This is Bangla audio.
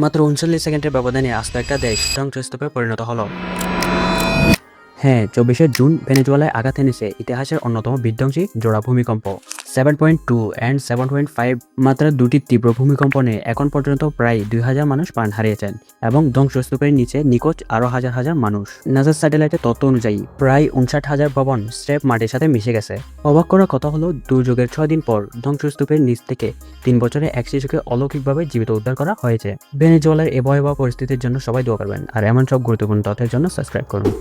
মাত্র ৩৯ সেকেন্ডের ব্যবধানে আস্ত একটা দেশ ধ্বংসস্তূপে পরিণত হলো। হ্যাঁ, ২৪শে জুন ভেনেজুয়েলায় আঘাত এনেছে ইতিহাসের অন্যতম বিধ্বংসী জোড়া ভূমিকম্প। 7.2 অ্যান্ড 7.5 মাত্রার দুটি তীব্র ভূমিকম্পনে এখন পর্যন্ত প্রায় ২,০০০ মানুষ প্রাণ হারিয়েছেন এবং ধ্বংসস্তূপের নিচে নিখোঁজ আরও হাজার হাজার মানুষ। নাসার স্যাটেলাইটের তথ্য অনুযায়ী প্রায় ৫৯,০০০ ভবন স্রেফ মাটির সাথে মিশে গেছে। অবাক করার কথা হলো, দুর্যোগের ৬ দিন পর ধ্বংসস্তূপের নিচ থেকে ৩ বছরে এক শিশুকে অলৌকিকভাবে জীবিত উদ্ধার করা হয়েছে। ভেনেজুয়েলার এই ভয়াবহ পরিস্থিতির জন্য সবাই দোয়া করবেন, আর এমন সব গুরুত্বপূর্ণ তথ্যের জন্য সাবস্ক্রাইব করুন।